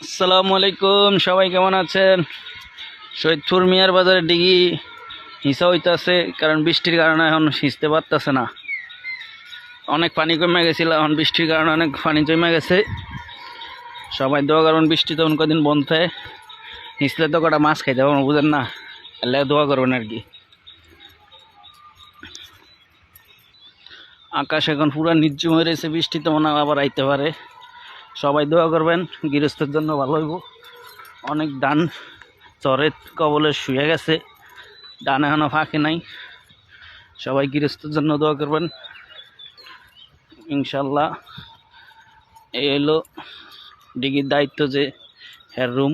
আসসালামু আলাইকুম, সবাই কেমন আছেন? সৈয়দপুর মিয়ার বাজারে ডিগি হিসা হইতাছে, কারণ বৃষ্টির কারণে এখন হিঁচতে পারতেছে না। অনেক পানি কমে গেছিল, এখন বৃষ্টির কারণে অনেক পানি জমে গেছে। সবাই দোয়া করবেন বৃষ্টি তখন কদিন বন্ধ থাকে, হিঁচলে তো কটা মাছ খাইতে পারবো, বুঝেন না? এলে দোয়া করবেন আর কি। আকাশ এখন পুরো নির্জুম হয়ে রয়েছে, বৃষ্টি তো মনে হয় আবার আইতে পারে। সবাই দোয়া করবেন, গৃহস্থের জন্য ভালো হইব। অনেক ধান চরের কবলে শুয়ে গেছে, ধান এখনো ফাঁকে নাই। সবাই গৃহস্থের জন্য দোয়া করবেন ইনশাল্লাহ। এই হলো ডিগির দায়িত্ব, যে হের রুম,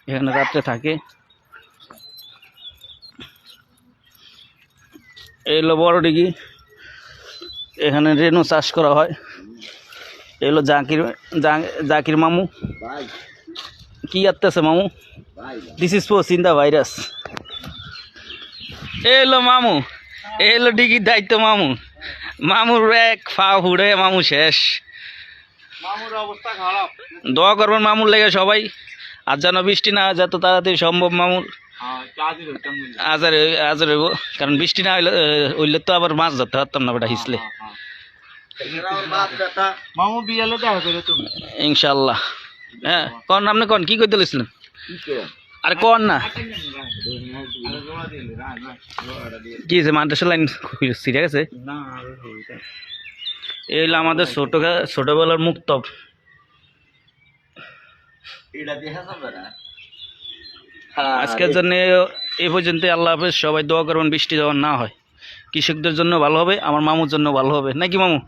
এখানে রাত্রে থাকে। এই হলো বড় ডিগি, এখানে রেনু চাষ করা হয়। এই হলো জাকির মামু। কি আসতেছে মামু? দিস ইজ ফর সিন্দা ভাইরাস। এই হলো মামু, এই হলো ডিগির দায়িত্ব মামু। মামুর এক ফা ফুড়ে মামু শেষ। মামুর অবস্থা খারাপ। দোয়া করবেন মামুর লেগে সবাই, আর যেন বৃষ্টি না হয়, যত তাড়াতাড়ি সম্ভব মামুর আজার হইব। কারণ বৃষ্টি না হইলে হইলে তো আবার মাছ ধরতে পারতাম না বেটা হিসলে। মামু বিয়ালে দেখা করে তুমি ইনশাল্লাহ। হ্যাঁ কন, আপনি কন কি করতে লইছিলেন? আরে কন না, কি হয়েছে? মাদ্রাসা লাইন সিরিয়া গেছে। এই হলো আমাদের ছোটবেলার মুক্তব। আজকের জন্য এই পর্যন্ত। আল্লাহ হাফেজ। সবাই দোয়া করবেন বৃষ্টি যখন না হয়, কৃষকদের জন্য ভালো হবে, আমার মামুর জন্য ভালো হবে, নাকি মামু?